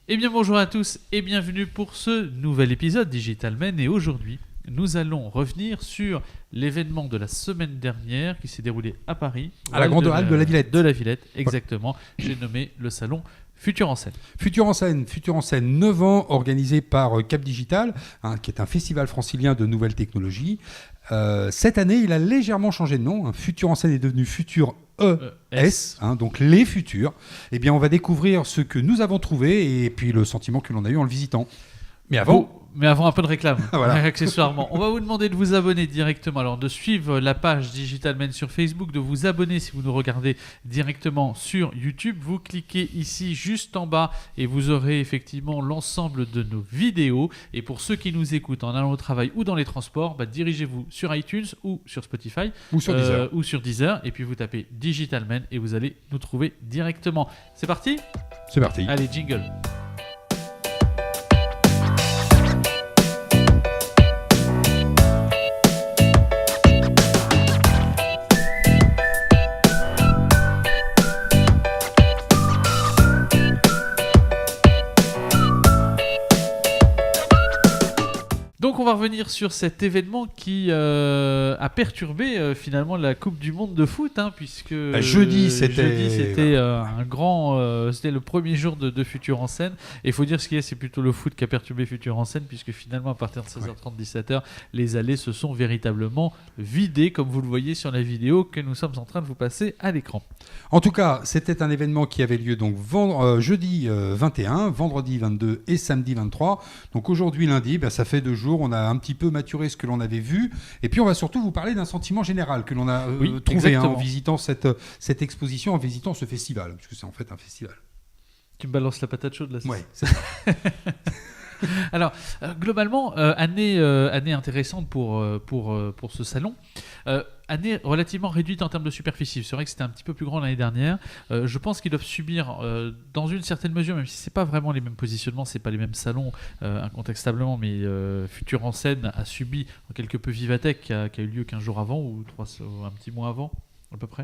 Eh bien bonjour à tous et bienvenue pour ce nouvel épisode Digitalmen et aujourd'hui nous allons revenir sur l'événement de la semaine dernière qui s'est déroulé à Paris. À la grande halle de la Villette. De la Villette, exactement. J'ai nommé le salon Futur en scène. Futur en scène, 9 ans, organisé par Cap Digital, qui est un festival francilien de nouvelles technologies. Cette année, il a légèrement changé de nom. Futur en scène est devenu Futur ES, donc les futurs. Eh bien, on va découvrir ce que nous avons trouvé et puis le sentiment que l'on a eu en le visitant. Mais avant un peu de réclame, voilà. Accessoirement. On va vous demander de vous abonner directement, alors de suivre la page Digitalmen sur Facebook, de vous abonner si vous nous regardez directement sur YouTube. Vous cliquez ici juste en bas et vous aurez effectivement l'ensemble de nos vidéos. Et pour ceux qui nous écoutent en allant au travail ou dans les transports, dirigez-vous sur iTunes ou sur Spotify ou sur Deezer. Et puis vous tapez Digitalmen et vous allez nous trouver directement. C'est parti ? C'est parti. Allez, jingle. Donc on va revenir sur cet événement qui a perturbé finalement la Coupe du Monde de foot, puisque jeudi c'était c'était le premier jour de Futur en scène. Et il faut dire ce qu'il y a, c'est plutôt le foot qui a perturbé Futur en scène, puisque finalement à partir de 16h30, 17h, les allées se sont véritablement vidées, comme vous le voyez sur la vidéo que nous sommes en train de vous passer à l'écran. En tout cas, c'était un événement qui avait lieu donc jeudi 21, vendredi 22 et samedi 23. Donc aujourd'hui lundi, ça fait 2 jours. On a un petit peu maturé ce que l'on avait vu. Et puis, on va surtout vous parler d'un sentiment général que l'on a trouvé en visitant cette exposition, en visitant ce festival. Parce que c'est en fait un festival. Tu me balances la patate chaude là. Oui, c'est ça. Alors, globalement, année intéressante pour ce salon. Année relativement réduite en termes de superficie. C'est vrai que c'était un petit peu plus grand l'année dernière. Je pense qu'ils doivent subir, dans une certaine mesure, même si c'est pas vraiment les mêmes positionnements, c'est pas les mêmes salons, incontestablement, mais Futur en scène a subi quelque peu Vivatech qui a eu lieu 15 jours avant ou un petit mois avant, à peu près.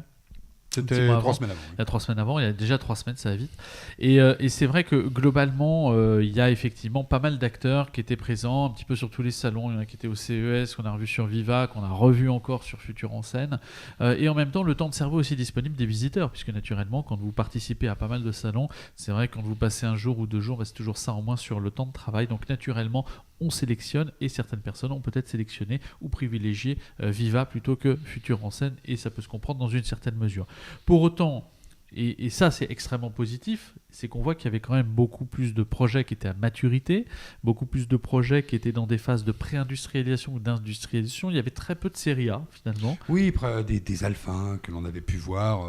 C'était 3 semaines avant. Il y a 3 semaines avant, il y a déjà 3 semaines, ça va vite. Et c'est vrai que globalement, il y a effectivement pas mal d'acteurs qui étaient présents, un petit peu sur tous les salons. Il y en a qui étaient au CES, qu'on a revu sur Viva, qu'on a revu encore sur Futur en scène. Et en même temps, le temps de cerveau aussi disponible des visiteurs, puisque naturellement, quand vous participez à pas mal de salons, c'est vrai que quand vous passez 1 jour ou 2 jours, c'est toujours ça en moins sur le temps de travail. Donc naturellement, on sélectionne et certaines personnes ont peut-être sélectionné ou privilégié Viva plutôt que Futur en scène, et ça peut se comprendre dans une certaine mesure. Pour autant, et ça c'est extrêmement positif, c'est qu'on voit qu'il y avait quand même beaucoup plus de projets qui étaient à maturité, beaucoup plus de projets qui étaient dans des phases de pré-industrialisation ou d'industrialisation. Il y avait très peu de série A finalement. Oui, des alphins que l'on avait pu voir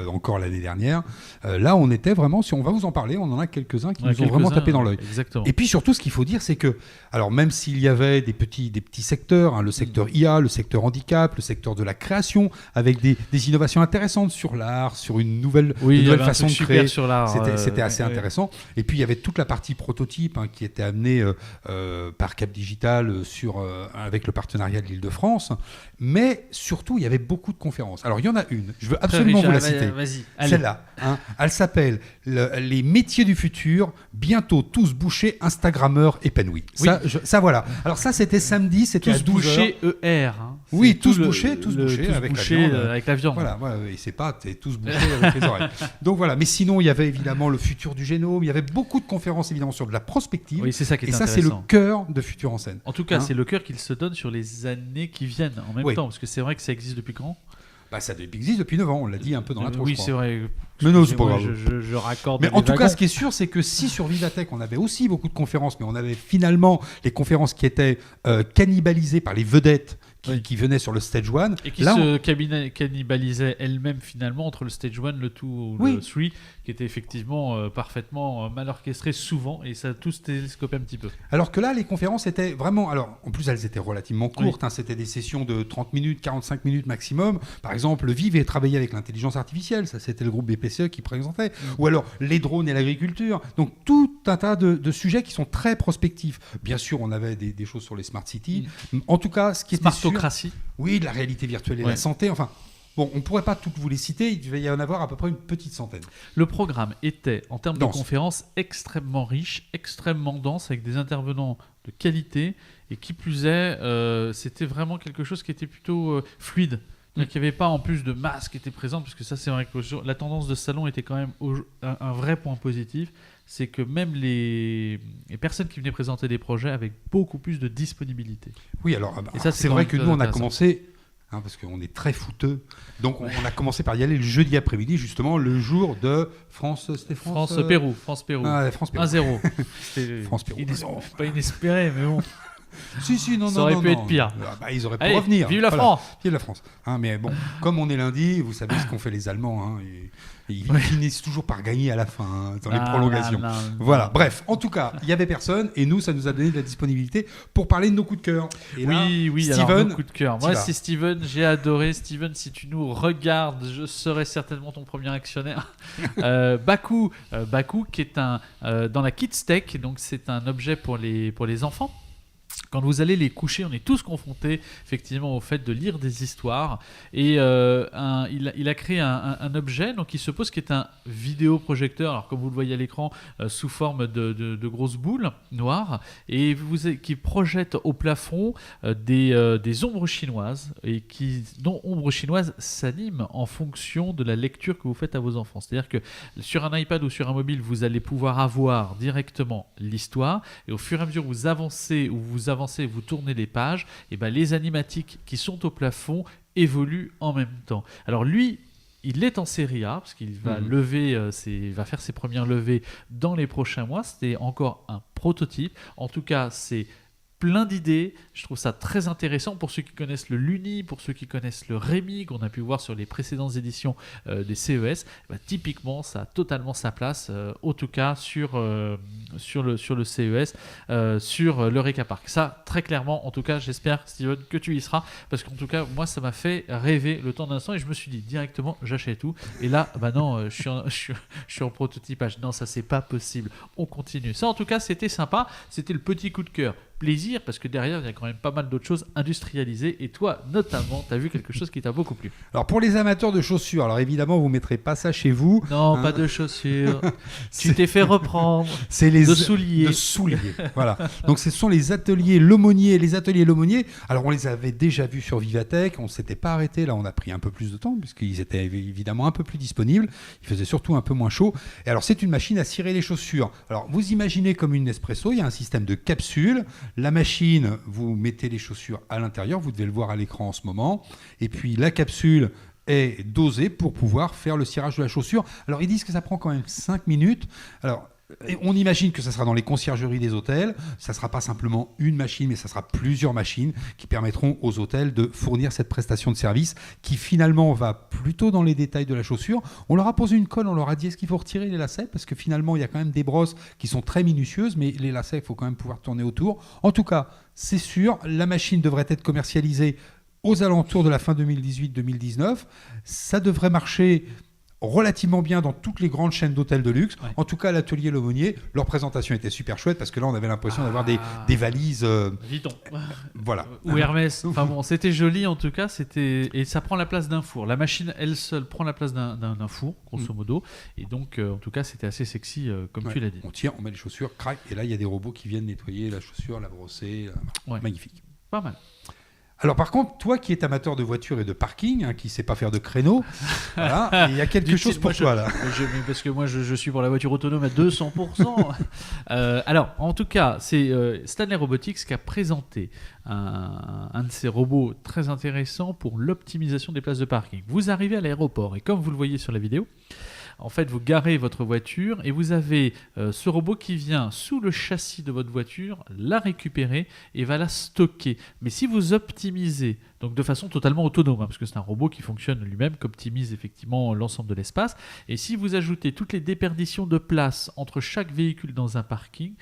encore l'année dernière. Là, on était vraiment, si on va vous en parler, on en a quelques-uns qui nous ont vraiment tapé dans l'œil. Exactement. Et puis surtout, ce qu'il faut dire, c'est que, alors même s'il y avait des petits secteurs, le secteur IA, le secteur handicap, le secteur de la création, avec des innovations intéressantes sur l'art, sur une nouvelle façon de créer. Sur l'art, c'était assez intéressant. Et puis il y avait toute la partie prototype qui était amenée par Cap Digital avec le partenariat de l'Île-de-France. Mais surtout, il y avait beaucoup de conférences. Alors il y en a une, je veux absolument vous la citer. Vas-y, celle-là, elle s'appelle Les métiers du futur, bientôt tous bouchés, Instagrammeurs épanouis. Oui. Ça voilà. Alors ça, c'était samedi, c'était à 12h. Tous bouchés ER. Oui, tous bouchés avec la viande. Voilà, et c'est pas tous bouchés avec les oreilles. Donc voilà, mais sinon il y avait évidemment le futur du génome, il y avait beaucoup de conférences évidemment sur de la prospective. Oui, c'est ça qui est intéressant. Et ça, c'est le cœur de Futur en scène. En tout cas, c'est le cœur qu'il se donne sur les années qui viennent en même temps, parce que c'est vrai que ça existe depuis quand ? Ça existe depuis 9 ans, on l'a dit un peu dans l'intro. Oui, c'est vrai. Mais non, c'est pas grave. Je raccorde. Mais en tout cas, ce qui est sûr, c'est que si sur Vivatech, on avait aussi beaucoup de conférences, mais on avait finalement les conférences qui étaient cannibalisées par les vedettes qui venaient sur le Stage 1. Et qui se cannibalisaient elles-mêmes finalement entre le Stage 1, le 2 ou le 3, qui était effectivement parfaitement mal orchestré souvent, et ça tout se télescopait un petit peu. Alors que là, les conférences étaient vraiment... Alors, en plus, elles étaient relativement courtes. C'était des sessions de 30 minutes, 45 minutes maximum. Par exemple, Vive et travailler avec l'intelligence artificielle. Ça, c'était le groupe BPCE qui présentait. Ou alors, les drones et l'agriculture. Donc, tout un tas de sujets qui sont très prospectifs. Bien sûr, on avait des choses sur les smart cities. En tout cas, ce qui était sûr... Smartocratie. Oui, de la réalité virtuelle et la santé. Enfin, Bon, on ne pourrait pas toutes vous les citer, il devait y en avoir à peu près une petite centaine. Le programme était, en termes de Dense. conférences, extrêmement riche, extrêmement dense, avec des intervenants de qualité, et qui plus est, c'était vraiment quelque chose qui était plutôt fluide. Donc il n'y avait pas en plus de masse qui était présente, parce que ça c'est vrai que la tendance de ce salon était quand même un vrai point positif, c'est que même les personnes qui venaient présenter des projets avaient beaucoup plus de disponibilité. Oui, alors Et ça, c'est vrai que nous on a intéressant. commencé, parce qu'on est très fouteux, donc on a commencé par y aller le jeudi après-midi, justement le jour de France-Pérou. Ah, France-Pérou. 1-0. C'était France-Pérou. pas inespéré, mais bon. Si, non, Ça non, aurait non, pu non. être pire. Ils auraient pu Allez, revenir. vive la Voilà. France. Vive la France. Mais bon, comme on est lundi, vous savez ce qu'ont fait les Allemands. Ils finissent toujours par gagner à la fin, dans les prolongations. Voilà, bref, en tout cas, il n'y avait personne et nous, ça nous a donné de la disponibilité pour parler de nos coups de cœur. Et là, Oui, Steven, alors, nos coups de cœur. Moi, tu vas. c'est Steven, j'ai adoré. Steven, si tu nous regardes, je serai certainement ton premier actionnaire. Baku, qui est dans la Kids Tech, donc c'est un objet pour les enfants. Quand vous allez les coucher, on est tous confrontés effectivement au fait de lire des histoires. Et il a créé un objet donc, qui se pose, qui est un vidéoprojecteur, alors comme vous le voyez à l'écran, sous forme de grosses boules noires, et qui projette au plafond des ombres chinoises, et dont ombres chinoises s'animent en fonction de la lecture que vous faites à vos enfants. C'est-à-dire que sur un iPad ou sur un mobile, vous allez pouvoir avoir directement l'histoire, et au fur et à mesure que vous avancez, vous tournez les pages, et ben les animatiques qui sont au plafond évoluent en même temps. Alors lui, il est en série A, parce qu'il va va faire ses premières levées dans les prochains mois. C'était encore un prototype. En tout cas, c'est plein d'idées. Je trouve ça très intéressant pour ceux qui connaissent le Luni, pour ceux qui connaissent le Rémi, qu'on a pu voir sur les précédentes éditions des CES. Typiquement, ça a totalement sa place, en tout cas sur le CES, sur l'Eureka Park. Ça, très clairement, en tout cas, j'espère, Steven, que tu y seras, parce qu'en tout cas, moi, ça m'a fait rêver le temps d'un instant, et je me suis dit directement, j'achète tout. Et là, non, je suis en prototypage. Non, ça, c'est pas possible. On continue. Ça, en tout cas, c'était sympa. C'était le petit coup de cœur. Plaisir, parce que derrière il y a quand même pas mal d'autres choses industrialisées, et toi notamment tu as vu quelque chose qui t'a beaucoup plu. Alors pour les amateurs de chaussures, alors évidemment vous ne mettrez pas ça chez vous. Non, pas de chaussures. Tu t'es fait reprendre. C'est les de souliers. Voilà. Donc ce sont les ateliers L'aumônier. Les ateliers L'aumônier, alors on les avait déjà vus sur Vivatech, on ne s'était pas arrêté, là on a pris un peu plus de temps puisqu'ils étaient évidemment un peu plus disponibles, il faisait surtout un peu moins chaud. Et alors c'est une machine à cirer les chaussures. Alors vous imaginez comme une Nespresso, il y a un système de capsules. La machine, vous mettez les chaussures à l'intérieur, vous devez le voir à l'écran en ce moment, et puis la capsule est dosée pour pouvoir faire le cirage de la chaussure. Alors ils disent que ça prend quand même 5 minutes. Alors on imagine que ça sera dans les conciergeries des hôtels, ça ne sera pas simplement une machine, mais ça sera plusieurs machines qui permettront aux hôtels de fournir cette prestation de service qui finalement va plutôt dans les détails de la chaussure. On leur a posé une colle, on leur a dit est-ce qu'il faut retirer les lacets, parce que finalement il y a quand même des brosses qui sont très minutieuses, mais les lacets il faut quand même pouvoir tourner autour. En tout cas, c'est sûr, la machine devrait être commercialisée aux alentours de la fin 2018-2019. Ça devrait marcher relativement bien dans toutes les grandes chaînes d'hôtels de luxe. Ouais. En tout cas, l'atelier L'aumônier, leur présentation était super chouette parce que là, on avait l'impression d'avoir des valises. Vuitton. Voilà. Ou Hermès. Enfin bon, c'était joli en tout cas. Et ça prend la place d'un four. La machine, elle seule, prend la place d'un four, grosso modo. Et donc, en tout cas, c'était assez sexy, comme tu l'as dit. On tire, on met les chaussures, crac, et là, il y a des robots qui viennent nettoyer la chaussure, la brosser. Magnifique. Pas mal. Alors par contre, toi qui es amateur de voitures et de parking, qui ne sais pas faire de créneau, voilà, il y a quelque chose pour toi là. Parce que moi je suis pour la voiture autonome à 200%. Alors en tout cas, c'est Stanley Robotics qui a présenté un de ces robots très intéressants pour l'optimisation des places de parking. Vous arrivez à l'aéroport et comme vous le voyez sur la vidéo, en fait, vous garez votre voiture et vous avez ce robot qui vient sous le châssis de votre voiture, la récupérer et va la stocker. Mais si vous optimisez, donc de façon totalement autonome, parce que c'est un robot qui fonctionne lui-même, qui optimise effectivement l'ensemble de l'espace, et si vous ajoutez toutes les déperditions de place entre chaque véhicule dans un parking,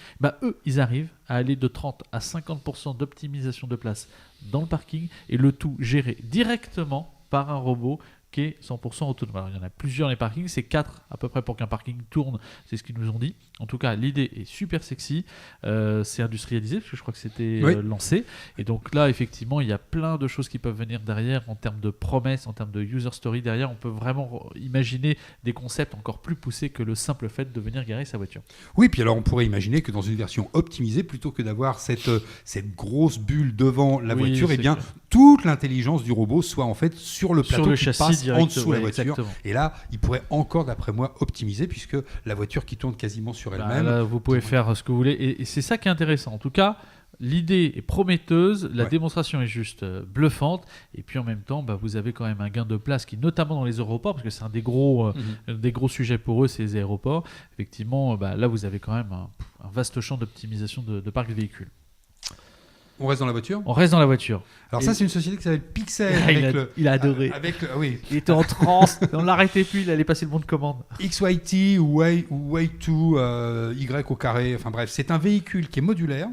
eux, ils arrivent à aller de 30 à 50% d'optimisation de place dans le parking et le tout géré directement par un robot qui est 100% autonome. Alors, il y en a plusieurs les parkings, c'est 4 à peu près pour qu'un parking tourne, c'est ce qu'ils nous ont dit. En tout cas, l'idée est super sexy, c'est industrialisé parce que je crois que c'était lancé. Et donc là, effectivement, il y a plein de choses qui peuvent venir derrière en termes de promesses, en termes de user story derrière. On peut vraiment imaginer des concepts encore plus poussés que le simple fait de venir garer sa voiture. Oui, puis alors on pourrait imaginer que dans une version optimisée, plutôt que d'avoir cette grosse bulle devant la voiture, eh bien toute l'intelligence du robot soit en fait sur le plateau qui passe en dessous de la voiture. Exactement. Et là, il pourrait encore, d'après moi, optimiser puisque la voiture qui tourne quasiment sur elle-même. Là, vous pouvez faire ce que vous voulez et c'est ça qui est intéressant. En tout cas, l'idée est prometteuse, la démonstration est juste bluffante, et puis en même temps, vous avez quand même un gain de place qui, notamment dans les aéroports, parce que c'est un des gros sujets pour eux, c'est les aéroports. Effectivement, là, vous avez quand même un vaste champ d'optimisation de parc de véhicules. On reste dans la voiture ? On reste dans la voiture. Alors ça, c'est une société qui s'appelle Pixel. Il a adoré. Il était en transe, on ne l'arrêtait plus, il allait passer le bon de commande. XYT ou Way2, Y au carré, enfin bref, c'est un véhicule qui est modulaire,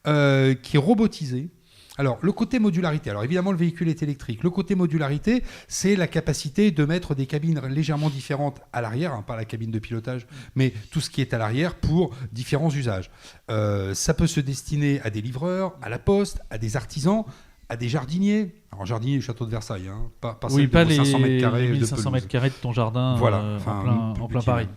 qui est robotisé. Alors, le côté modularité, alors évidemment le véhicule est électrique. Le côté modularité, c'est la capacité de mettre des cabines légèrement différentes à l'arrière, pas la cabine de pilotage, mais tout ce qui est à l'arrière pour différents usages. Ça peut se destiner à des livreurs, à la poste, à des artisans, à des jardiniers. Alors, jardinier du château de Versailles, pas les 500 mètres carrés 1500 mètres carrés de ton jardin en plein Paris.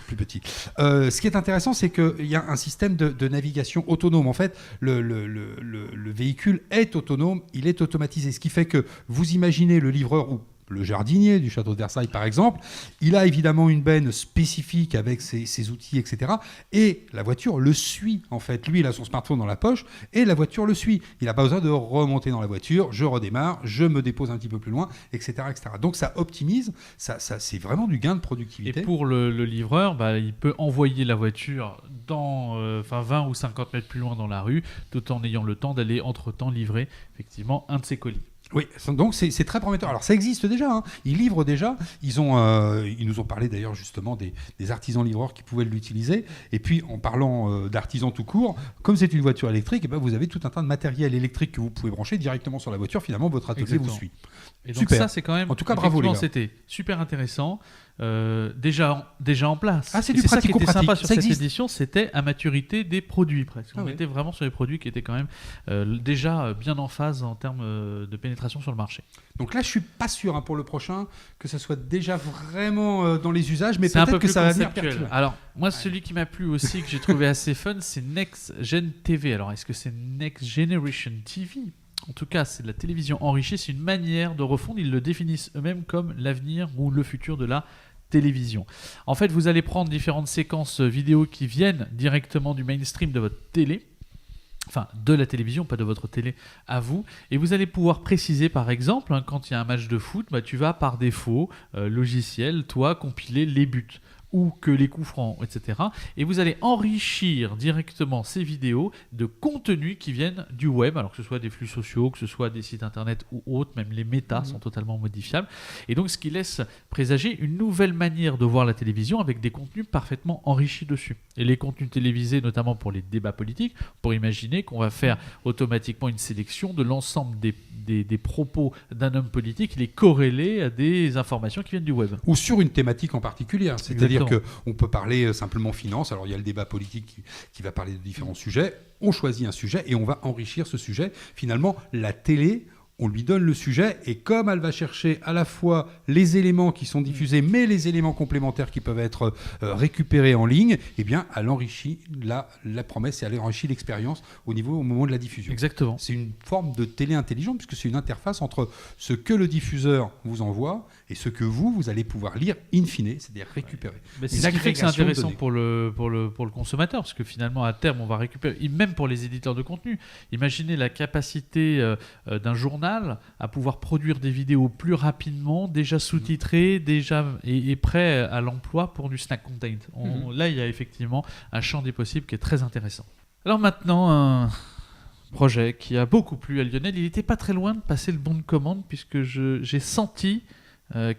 Plus petit. Ce qui est intéressant, c'est qu'il y a un système de navigation autonome. En fait, le véhicule est autonome, il est automatisé. Ce qui fait que vous imaginez le livreur ou le jardinier du château de Versailles, par exemple, il a évidemment une benne spécifique avec ses outils, etc. Et la voiture le suit, en fait. Lui, il a son smartphone dans la poche et la voiture le suit. Il n'a pas besoin de remonter dans la voiture. Je redémarre, je me dépose un petit peu plus loin, etc. etc. Donc, ça optimise. Ça, c'est vraiment du gain de productivité. Et pour le livreur, il peut envoyer la voiture dans 20 ou 50 mètres plus loin dans la rue, tout en ayant le temps d'aller entre-temps livrer effectivement un de ses colis. Oui, donc c'est très prometteur. Alors ça existe déjà, ils livrent déjà. Ils nous ont parlé d'ailleurs justement des artisans livreurs qui pouvaient l'utiliser. Et puis en parlant d'artisans tout court, comme c'est une voiture électrique, vous avez tout un tas de matériel électrique que vous pouvez brancher directement sur la voiture. Finalement, votre atelier vous suit. Et donc super. Ça, c'est quand même. En tout cas, bravo les gars. C'était super intéressant. Déjà en place. Ah, c'est du pratico-pratique. Ça qui était sympa sur cette édition, c'était à maturité des produits presque. On était vraiment sur des produits qui étaient quand même déjà bien en phase en termes de pénétration sur le marché. Donc là, je suis pas sûr pour le prochain que ça soit déjà vraiment dans les usages, mais peut-être que ça va venir perculer. Alors moi, celui qui m'a plu aussi, que j'ai trouvé assez fun, c'est Next Gen TV. Alors est-ce que c'est Next Generation TV ? En tout cas, c'est de la télévision enrichie, c'est une manière de refondre. Ils le définissent eux-mêmes comme l'avenir ou le futur de la télévision. En fait, vous allez prendre différentes séquences vidéo qui viennent directement du mainstream de votre télé, enfin de la télévision, pas de votre télé à vous, et vous allez pouvoir préciser par exemple, quand il y a un match de foot, tu vas par défaut, logiciel, toi, compiler les buts ou que les coups francs, etc. Et vous allez enrichir directement ces vidéos de contenus qui viennent du web, alors que ce soit des flux sociaux, que ce soit des sites internet ou autres, même les métas sont totalement modifiables. Et donc, ce qui laisse présager une nouvelle manière de voir la télévision avec des contenus parfaitement enrichis dessus. Et les contenus télévisés, notamment pour les débats politiques, pour imaginer qu'on va faire automatiquement une sélection de l'ensemble des propos d'un homme politique, les corréler à des informations qui viennent du web. Ou sur une thématique en particulier, c'est-à-dire qu'on peut parler simplement finance. Alors il y a le débat politique qui va parler de différents sujets. On choisit un sujet et on va enrichir ce sujet. Finalement, la télé, on lui donne le sujet et comme elle va chercher à la fois les éléments qui sont diffusés, mais les éléments complémentaires qui peuvent être récupérés en ligne, eh bien, elle enrichit la promesse et elle enrichit l'expérience au moment de la diffusion. Exactement. C'est une forme de télé intelligente puisque c'est une interface entre ce que le diffuseur vous envoie et ce que vous allez pouvoir lire in fine, c'est-à-dire récupérer. Mais c'est ça qui fait que c'est intéressant pour le consommateur, parce que finalement, à terme, on va récupérer, même pour les éditeurs de contenu. Imaginez la capacité d'un journal à pouvoir produire des vidéos plus rapidement, déjà sous-titrées, et prêt à l'emploi pour du snack content. Là, il y a effectivement un champ des possibles qui est très intéressant. Alors maintenant, un projet qui a beaucoup plu à Lionel, il n'était pas très loin de passer le bon de commande, puisque j'ai senti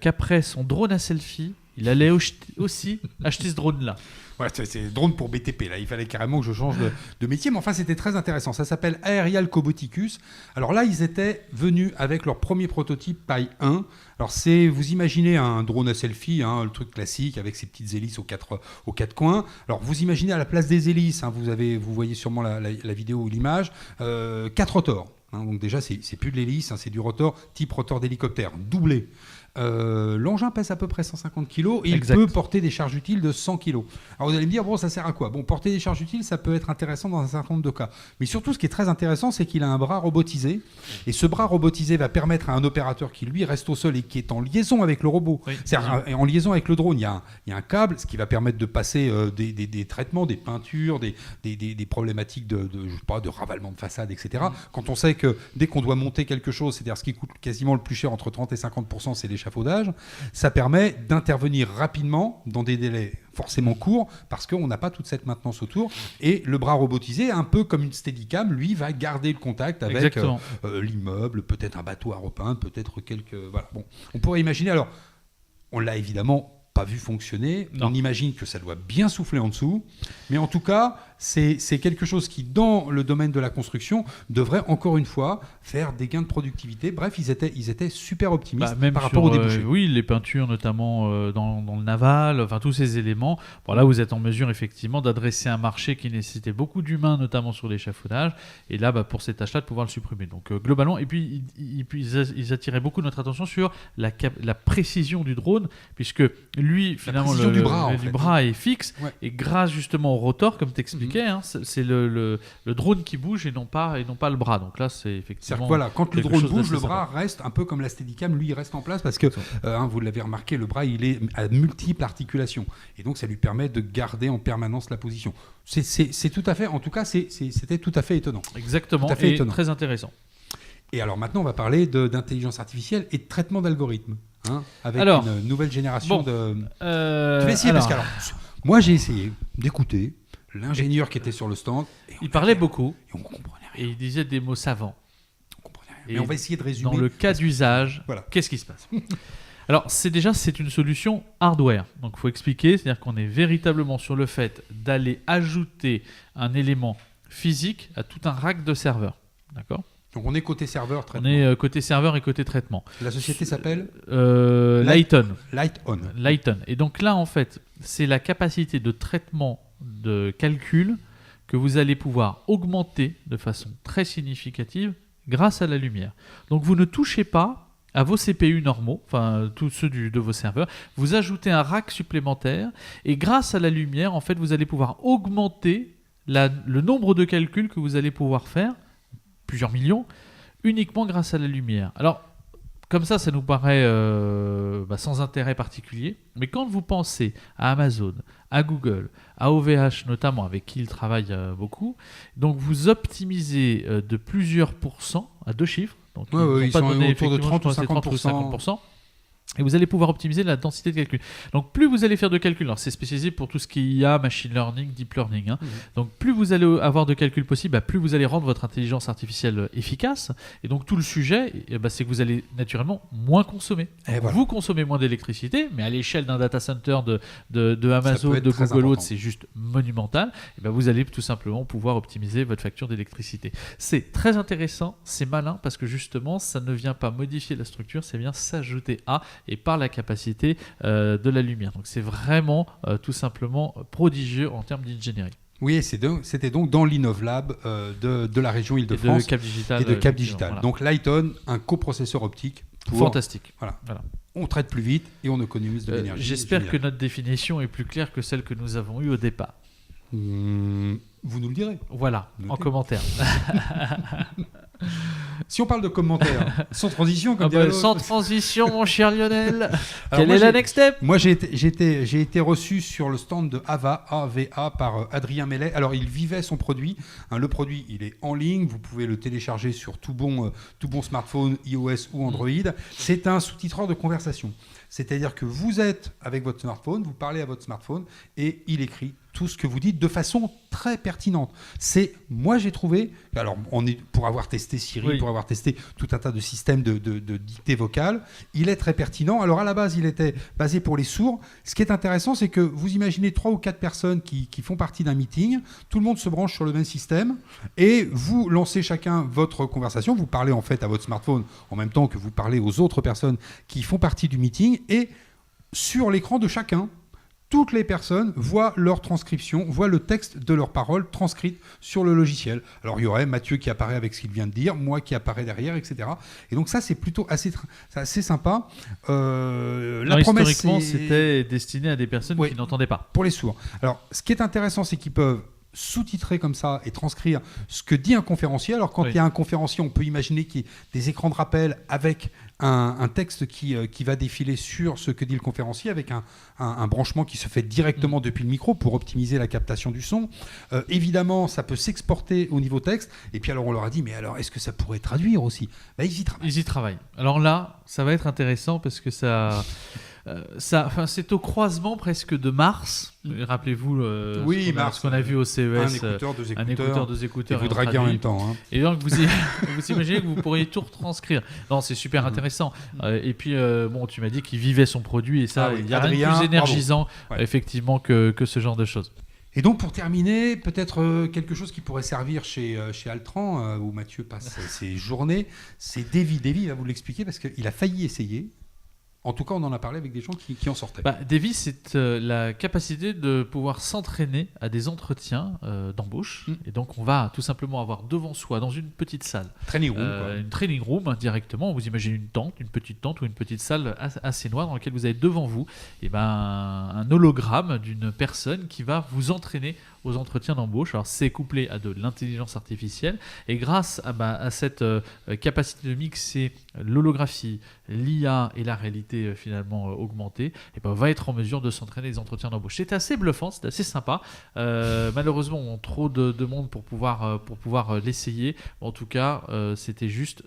qu'après son drone à selfie, il allait aussi acheter ce drone-là. Ouais, c'est drone pour BTP. Là, il fallait carrément que je change de métier. Mais enfin, c'était très intéressant. Ça s'appelle Aerial Coboticus. Alors là, ils étaient venus avec leur premier prototype Pi 1. Alors, vous imaginez un drone à selfie, hein, le truc classique avec ses petites hélices aux quatre coins. Alors, vous imaginez à la place des hélices, hein, vous voyez sûrement la vidéo ou l'image, 4 rotors. Hein, donc déjà, c'est plus de l'hélice, hein, c'est du rotor type rotor d'hélicoptère, doublé. L'engin pèse à peu près 150 kg et il peut porter des charges utiles de 100 kg. Alors vous allez me dire, bon, ça sert à quoi ? Bon, porter des charges utiles, ça peut être intéressant dans un certain nombre de cas. Mais surtout, ce qui est très intéressant, c'est qu'il a un bras robotisé. Et ce bras robotisé va permettre à un opérateur qui, lui, reste au sol et qui est en liaison avec le robot, c'est-à-dire en liaison avec le drone, il y a un câble, ce qui va permettre de passer des traitements, des peintures, des problématiques de ravalement de façade, etc. Quand on sait que dès qu'on doit monter quelque chose, c'est-à-dire ce qui coûte quasiment le plus cher, entre 30 et 50%, c'est l'échafaudage, ça permet d'intervenir rapidement dans des délais forcément courts parce qu'on n'a pas toute cette maintenance autour. Et le bras robotisé, un peu comme une Steadicam, lui va garder le contact avec l'immeuble, peut-être un bateau à repeindre, peut-être quelques... Voilà. Bon, on pourrait imaginer... Alors, on l'a évidemment pas vu fonctionner. Non. On imagine que ça doit bien souffler en dessous. Mais en tout cas, c'est quelque chose qui, dans le domaine de la construction, devrait encore une fois faire des gains de productivité. Bref, ils étaient super optimistes par rapport aux débouchés. Oui, les peintures notamment dans le naval, enfin tous ces éléments. Bon, là, vous êtes en mesure effectivement d'adresser un marché qui nécessitait beaucoup d'humains, notamment sur l'échafaudage. Et là, pour ces tâches-là, de pouvoir le supprimer. Donc globalement, et puis ils attiraient beaucoup notre attention sur la précision du drone, puisque lui, finalement, le bras est fixe. Ouais. Et grâce justement au rotor, comme tu expliquais, c'est le drone qui bouge et non pas le bras. Donc là, c'est effectivement... Voilà, quand le drone bouge, le bras reste un peu comme la Steadicam, lui, il reste en place parce que, vous l'avez remarqué, le bras, il est à multiples articulations. Et donc, ça lui permet de garder en permanence la position. C'est tout à fait... En tout cas, c'était tout à fait étonnant. Exactement, tout à fait étonnant. Très intéressant. Et alors maintenant, on va parler d'intelligence artificielle et de traitement d'algorithmes. Avec une nouvelle génération de... Tu vas essayer parce que moi, j'ai essayé d'écouter l'ingénieur qui était sur le stand. Il parlait beaucoup. Et on comprenait rien. Et il disait des mots savants. On comprenait rien. Mais on va essayer de résumer. Dans le cas d'usage, qu'est-ce qui se passe ? Alors, c'est une solution hardware. Donc, il faut expliquer. C'est-à-dire qu'on est véritablement sur le fait d'aller ajouter un élément physique à tout un rack de serveurs. D'accord ? Donc on est côté serveur, traitement. On est côté serveur et côté traitement. La société s'appelle Lighton. Lighton. Et donc là, en fait, c'est la capacité de traitement de calcul que vous allez pouvoir augmenter de façon très significative grâce à la lumière. Donc vous ne touchez pas à vos CPU normaux, enfin tous ceux de vos serveurs, vous ajoutez un rack supplémentaire et grâce à la lumière, en fait, vous allez pouvoir augmenter le nombre de calculs que vous allez pouvoir faire, plusieurs millions, uniquement grâce à la lumière. Alors, comme ça nous paraît sans intérêt particulier, mais quand vous pensez à Amazon, à Google, à OVH notamment, avec qui ils travaillent beaucoup, donc vous optimisez de plusieurs pourcents, à 2 chiffres, donc ils sont autour de 30 ou 50%. Et vous allez pouvoir optimiser la densité de calcul. Donc plus vous allez faire de calcul, alors c'est spécialisé pour tout ce qui y a machine learning, deep learning. Donc plus vous allez avoir de calculs possibles, plus vous allez rendre votre intelligence artificielle efficace. Et donc tout le sujet, c'est que vous allez naturellement moins consommer. Vous consommez moins d'électricité, mais à l'échelle d'un data center de Amazon, de Google, autres, c'est juste monumental. Et vous allez tout simplement pouvoir optimiser votre facture d'électricité. C'est très intéressant, c'est malin, parce que justement, ça ne vient pas modifier la structure, ça vient s'ajouter à et par la capacité de la lumière. Donc c'est vraiment tout simplement prodigieux en termes d'ingénierie. Oui, c'était donc dans l'InnovLab de la région Île-de-France et de Cap Digital. Voilà. Donc Lighton, un coprocesseur optique. Fantastique. Voilà. On traite plus vite et on économise de l'énergie. J'espère que notre définition est plus claire que celle que nous avons eue au départ. Vous nous le direz. Voilà, en commentaire. Si on parle de commentaires, sans transition, sans transition, mon cher Lionel. Quelle est la next step ? Moi, j'ai été reçu sur le stand de AVA par Adrien Mellet. Alors, il vivait son produit. Le produit, il est en ligne. Vous pouvez le télécharger sur tout bon smartphone, iOS ou Android. C'est un sous-titreur de conversation. C'est-à-dire que vous êtes avec votre smartphone, vous parlez à votre smartphone et il écrit tout ce que vous dites de façon très pertinente. Moi j'ai trouvé, alors pour avoir testé Siri, pour avoir testé tout un tas de systèmes de dictée vocale, il est très pertinent. Alors à la base, il était basé pour les sourds. Ce qui est intéressant, c'est que vous imaginez 3 ou 4 personnes qui font partie d'un meeting, tout le monde se branche sur le même système et vous lancez chacun votre conversation, vous parlez en fait à votre smartphone en même temps que vous parlez aux autres personnes qui font partie du meeting, et sur l'écran de chacun, toutes les personnes voient leur transcription, voient le texte de leurs paroles transcrites sur le logiciel. Alors il y aurait Mathieu qui apparaît avec ce qu'il vient de dire, moi qui apparaît derrière, etc. Et donc ça, c'est plutôt assez sympa. Historiquement, c'était destiné à des personnes qui n'entendaient pas. Pour les sourds. Alors ce qui est intéressant, c'est qu'ils peuvent sous-titrer comme ça et transcrire ce que dit un conférencier. Alors quand il y a un conférencier, on peut imaginer qu'il y ait des écrans de rappel avec un texte qui va défiler sur ce que dit le conférencier, avec un branchement qui se fait directement depuis le micro pour optimiser la captation du son. Évidemment, ça peut s'exporter au niveau texte. Et puis alors on leur a dit, mais alors est-ce que ça pourrait traduire aussi ? Ils y travaillent. Alors là, ça va être intéressant parce que c'est au croisement presque de Mars. Rappelez-vous ce qu'on a vu au CES. Un écouteur, 2 écouteurs. Et vous draguez en même temps. Hein. Et donc, vous imaginez que vous pourriez tout retranscrire. Non, c'est super intéressant. Et puis, tu m'as dit qu'il vivait son produit. Et ça, il y a rien de plus énergisant, effectivement, que ce genre de choses. Et donc, pour terminer, peut-être quelque chose qui pourrait servir chez Altran, où Mathieu passe ses journées, c'est Davy. Davy va vous l'expliquer parce qu'il a failli essayer. En tout cas, on en a parlé avec des gens qui en sortaient. Davy, c'est la capacité de pouvoir s'entraîner à des entretiens d'embauche. Et donc, on va tout simplement avoir devant soi, dans une petite salle, une training room directement. Vous imaginez une petite tente ou une petite salle assez noire dans laquelle vous avez devant vous un hologramme d'une personne qui va vous entraîner aux entretiens d'embauche. Alors, c'est couplé à de l'intelligence artificielle. Et grâce à cette capacité de mixer l'holographie, l'IA et la réalité finalement augmentée, va être en mesure de s'entraîner les entretiens d'embauche. C'est assez bluffant, c'est assez sympa. Malheureusement, on a trop de monde pour pouvoir l'essayer. En tout cas, c'était juste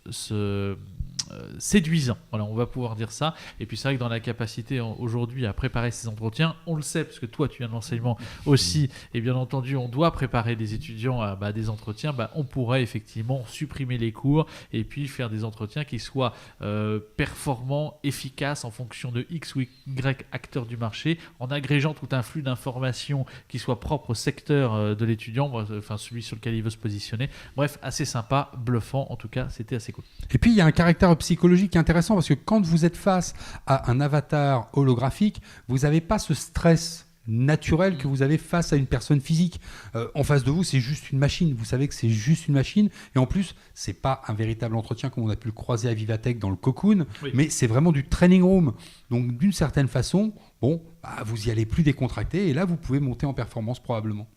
séduisant. Voilà, on va pouvoir dire ça. Et puis c'est vrai que dans la capacité aujourd'hui à préparer ces entretiens, on le sait, parce que toi tu as de l'enseignement aussi, et bien entendu on doit préparer des étudiants à des entretiens, on pourrait effectivement supprimer les cours et puis faire des entretiens qui soient performants, efficaces en fonction de X ou Y acteurs du marché, en agrégeant tout un flux d'informations qui soit propre au secteur de l'étudiant, celui sur lequel il veut se positionner. Bref, assez sympa, bluffant, en tout cas c'était assez cool. Et puis il y a un caractère psychologique intéressant parce que quand vous êtes face à un avatar holographique, vous n'avez pas ce stress naturel que vous avez face à une personne physique. En face de vous, c'est juste une machine. Vous savez que c'est juste une machine. Et en plus, c'est pas un véritable entretien comme on a pu le croiser à Vivatech dans le Cocoon, mais c'est vraiment du training room. Donc, d'une certaine façon, vous y allez plus décontracté et là, vous pouvez monter en performance probablement.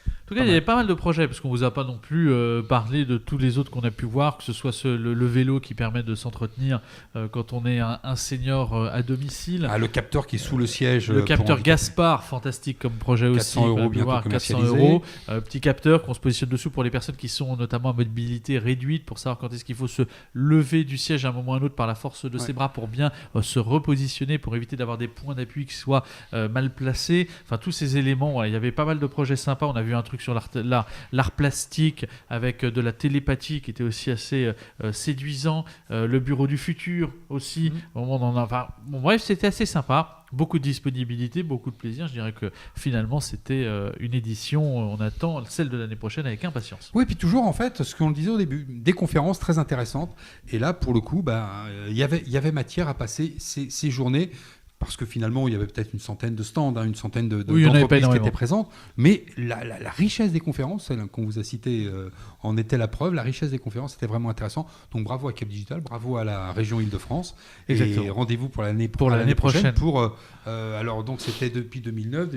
En tout cas, il y avait pas mal de projets, parce qu'on ne vous a pas non plus parlé de tous les autres qu'on a pu voir, que ce soit le vélo qui permet de s'entretenir quand on est un senior à domicile. Le capteur qui est sous le siège. Le capteur Gaspard, fantastique comme projet 400 aussi. 400 € bientôt commercialisé. 400 €. Petit capteur qu'on se positionne dessous pour les personnes qui sont notamment à mobilité réduite, pour savoir quand est-ce qu'il faut se lever du siège à un moment ou à un autre par la force de ses bras pour bien se repositionner, pour éviter d'avoir des points d'appui qui soient mal placés. Enfin, tous ces éléments, il y avait pas mal de projets sympas. On a vu un truc sur l'art plastique avec de la télépathie qui était aussi assez séduisant, le bureau du futur aussi. Bref, c'était assez sympa, beaucoup de disponibilité, beaucoup de plaisir. Je dirais que finalement c'était une édition, on attend celle de l'année prochaine avec impatience. Oui, puis toujours en fait, ce qu'on le disait au début, des conférences très intéressantes, et là pour le coup il y avait matière à passer ces journées. Parce que finalement, il y avait peut-être une centaine de stands, une centaine d'entreprises qui étaient présentes. Mais la richesse des conférences, celle qu'on vous a citée en était la preuve. La richesse des conférences était vraiment intéressant. Donc bravo à Cap Digital, bravo à la région Île-de-France. Et rendez-vous pour l'année prochaine. Donc c'était depuis 2009.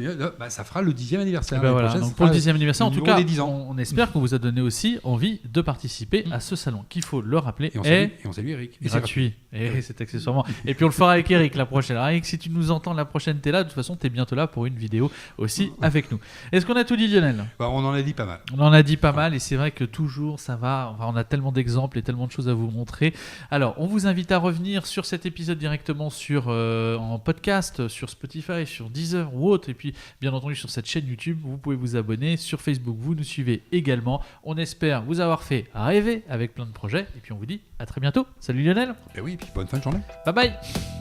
Ça fera le 10e anniversaire. Donc pour le 10e anniversaire, en tout cas, on espère qu'on vous a donné aussi envie de participer à ce salon, qu'il faut le rappeler. Et on salue Eric. Gratuit. Et c'est accessoirement. Et puis on le fera avec Eric la prochaine. Alors, Eric, si tu nous entends la prochaine, t'es là. De toute façon, t'es bientôt là pour une vidéo aussi avec nous. Est-ce qu'on a tout dit, Lionel ? On en a dit pas mal. On en a dit pas mal et c'est vrai que toujours ça va. Enfin, on a tellement d'exemples et tellement de choses à vous montrer. Alors, on vous invite à revenir sur cet épisode directement en podcast, sur Spotify, sur Deezer ou autre. Et puis, bien entendu, sur cette chaîne YouTube, vous pouvez vous abonner. Sur Facebook, vous nous suivez également. On espère vous avoir fait rêver avec plein de projets. Et puis, on vous dit à très bientôt. Salut Lionel. Et oui, puis bonne fin de journée. Bye bye.